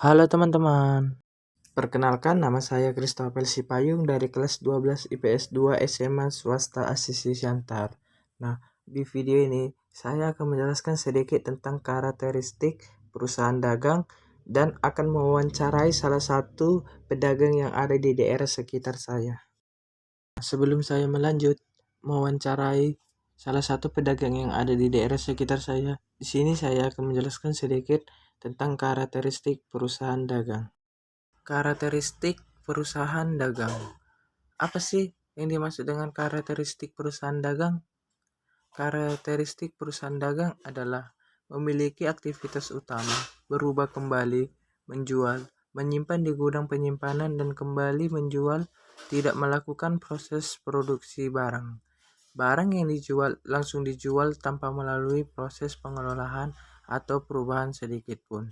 Halo teman-teman, perkenalkan nama saya Christopher Sipayung dari kelas 12 IPS 2 SMA Swasta Asisi Siantar. Nah, di video ini saya akan menjelaskan sedikit tentang karakteristik perusahaan dagang dan akan mewawancarai salah satu pedagang yang ada di daerah sekitar saya. Sebelum saya melanjut mewawancarai salah satu pedagang yang ada di daerah sekitar saya, di sini saya akan menjelaskan sedikit tentang karakteristik perusahaan dagang. Karakteristik perusahaan dagang. Apa sih yang dimaksud dengan karakteristik perusahaan dagang? Karakteristik perusahaan dagang adalah memiliki aktivitas utama, berubah kembali, menjual, menyimpan di gudang penyimpanan dan kembali menjual, tidak melakukan proses produksi barang. Barang yang dijual langsung dijual tanpa melalui proses pengelolaan atau perubahan sedikit pun.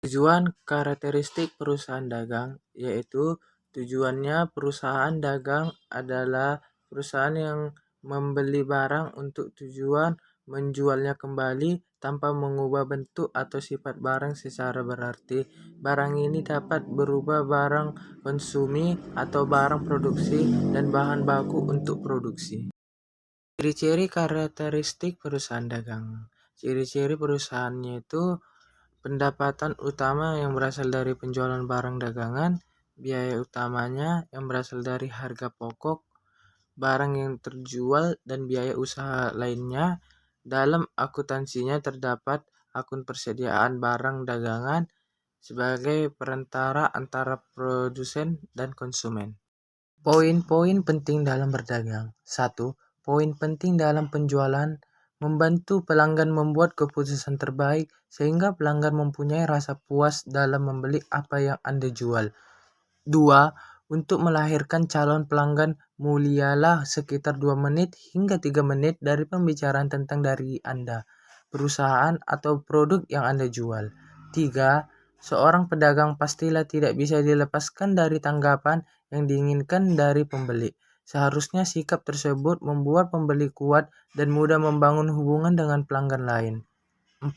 Tujuan karakteristik perusahaan dagang yaitu tujuannya perusahaan dagang adalah perusahaan yang membeli barang untuk tujuan menjualnya kembali tanpa mengubah bentuk atau sifat barang secara berarti. Barang ini dapat berubah barang konsumi atau barang produksi dan bahan baku untuk produksi. Ciri-ciri karakteristik perusahaan dagang. Ciri-ciri perusahaannya itu pendapatan utama yang berasal dari penjualan barang dagangan, biaya utamanya yang berasal dari harga pokok, barang yang terjual, dan biaya usaha lainnya. Dalam akuntansinya terdapat akun persediaan barang dagangan sebagai perantara antara produsen dan konsumen. Poin-poin penting dalam berdagang. 1. Poin penting dalam penjualan: membantu pelanggan membuat keputusan terbaik sehingga pelanggan mempunyai rasa puas dalam membeli apa yang Anda jual. 2. Untuk melahirkan calon pelanggan, mulialah sekitar 2 menit hingga 3 menit dari pembicaraan tentang dari Anda, perusahaan atau produk yang Anda jual. 3. Seorang pedagang pastilah tidak bisa dilepaskan dari tanggapan yang diinginkan dari pembeli. Seharusnya sikap tersebut membuat pembeli kuat dan mudah membangun hubungan dengan pelanggan lain. 4.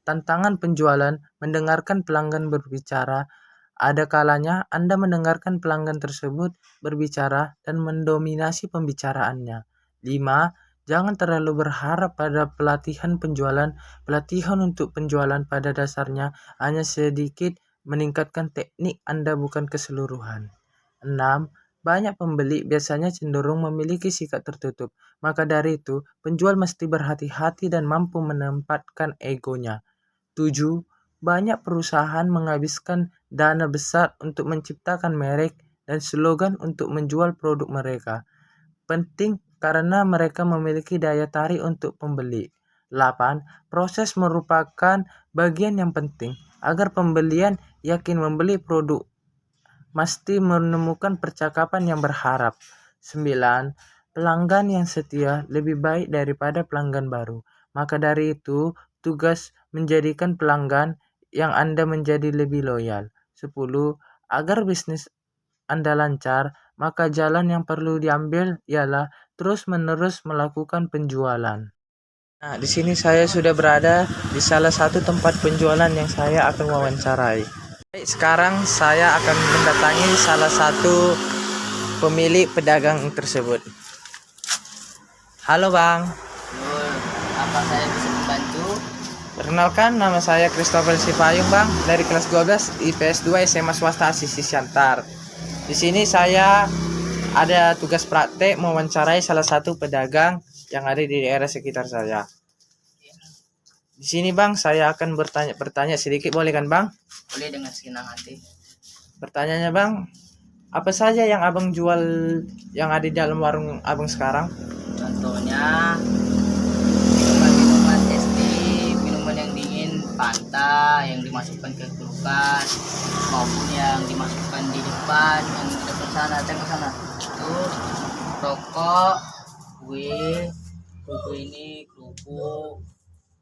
Tantangan penjualan: mendengarkan pelanggan berbicara. Ada kalanya Anda mendengarkan pelanggan tersebut berbicara dan mendominasi pembicaraannya. 5. Jangan terlalu berharap pada pelatihan penjualan. Pelatihan untuk penjualan pada dasarnya hanya sedikit meningkatkan teknik Anda, bukan keseluruhan. 6. Banyak pembeli biasanya cenderung memiliki sikap tertutup. Maka dari itu, penjual mesti berhati-hati dan mampu menempatkan egonya. 7. Banyak perusahaan menghabiskan dana besar untuk menciptakan merek dan slogan untuk menjual produk mereka. Penting karena mereka memiliki daya tarik untuk pembeli. 8. Proses merupakan bagian yang penting. Agar pembelian yakin membeli produk, mesti menemukan percakapan yang berharap. 9. Pelanggan yang setia lebih baik daripada pelanggan baru. Maka dari itu, tugas menjadikan pelanggan yang Anda menjadi lebih loyal. 10. Agar bisnis Anda lancar, maka jalan yang perlu diambil ialah terus-menerus melakukan penjualan. Nah, di sini saya sudah berada di salah satu tempat penjualan yang saya akan wawancarai. Sekarang saya akan mendatangi salah satu pemilik pedagang tersebut. Halo Bang. Apa saya bisa membantu? Perkenalkan, nama saya Christopher Sipayung Bang, dari kelas 12 IPS 2 SMA Swasta Asisi Siantar. Di sini saya ada tugas praktek mewawancarai salah satu pedagang yang ada di daerah sekitar saya. Di sini Bang, saya akan bertanya sedikit, boleh kan Bang? Boleh, dengan senang hati. Pertanyaannya Bang, apa saja yang Abang jual yang ada di dalam warung Abang sekarang? Contohnya minuman es teh, minuman yang dingin, Fanta yang dimasukkan ke kulkas maupun yang dimasukkan di depan yang di depan sana, tengok sana. Terus rokok, kue ini kerupuk,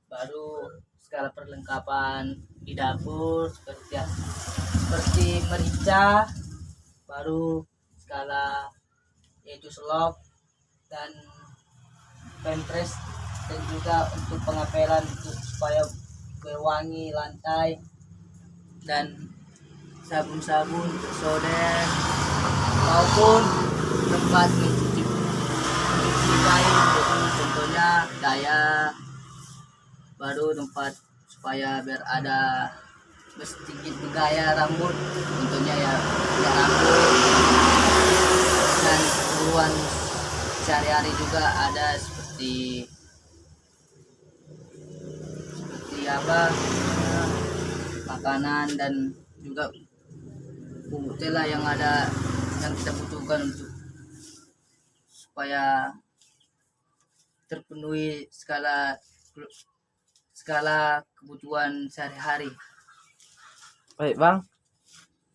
baru segala perlengkapan di dapur seperti merica, baru skala yaitu selop dan pempres, dan juga untuk pengapelan supaya berwangi lantai, dan sabun-sabun untuk soden maupun tempat mencuci kain, contohnya daya, baru tempat supaya biar ada sedikit bergaya rambut, contohnya ya rambut, dan keperluan sehari-hari juga ada seperti apa, makanan dan juga pungut lah yang ada yang kita butuhkan untuk supaya terpenuhi skala kebutuhan sehari-hari. Baik Bang,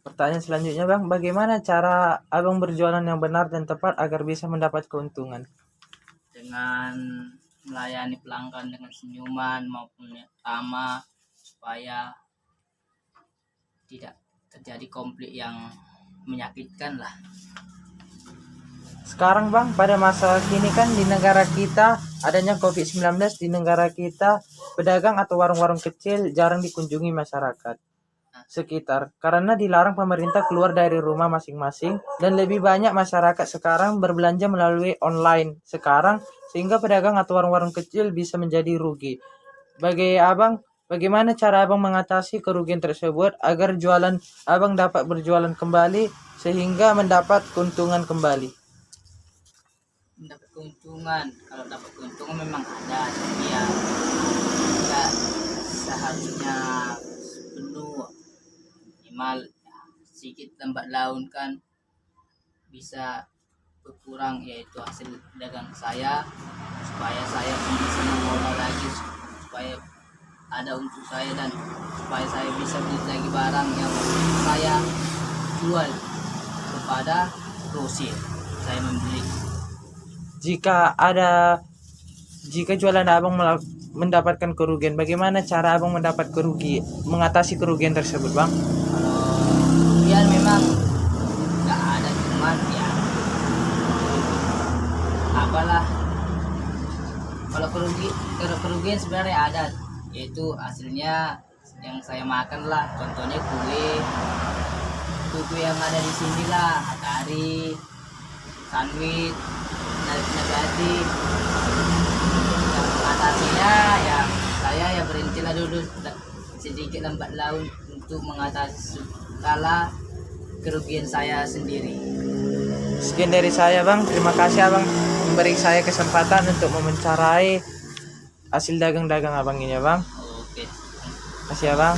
pertanyaan selanjutnya Bang, bagaimana cara Abang berjualan yang benar dan tepat agar bisa mendapat keuntungan? Dengan melayani pelanggan dengan senyuman maupun ramah supaya tidak terjadi konflik yang menyakitkan lah. Sekarang Bang, pada masa kini kan di negara kita adanya COVID-19, di negara kita pedagang atau warung-warung kecil jarang dikunjungi masyarakat sekitar karena dilarang pemerintah keluar dari rumah masing-masing, dan lebih banyak masyarakat sekarang berbelanja melalui online sekarang sehingga pedagang atau warung-warung kecil bisa menjadi rugi. Bagi Abang, bagaimana cara Abang mengatasi kerugian tersebut agar jualan Abang dapat berjualan kembali sehingga mendapat keuntungan kembali? Mendapat keuntungan, kalau dapat keuntungan memang ada, tapi ya tidak seharusnya penuh, minimal ya, sedikit lambat laun kan bisa berkurang, yaitu hasil dagang saya, supaya saya pun bisa mengolah lagi, supaya ada untuk saya dan supaya saya bisa beli lagi barang yang saya jual kepada grosir. Saya membeli. Jika jualan Abang mendapatkan kerugian, bagaimana cara Abang mengatasi kerugian tersebut Bang? Kalau kerugian memang nggak ada, cuman ya apalah, kalau kerugian sebenarnya ada, yaitu hasilnya yang saya makan lah, contohnya kue yang ada di sini lah, atari, sandwich, nagati. Yang mengatasinya ya saya ya berintilah dulu sedikit lambat laun untuk mengatasi skala kerugian saya sendiri. Sekian dari saya Bang, terima kasih Abang memberi saya kesempatan untuk mewawancarai hasil dagang-dagang Abang ini ya Bang. Oke. Kasih ya Bang.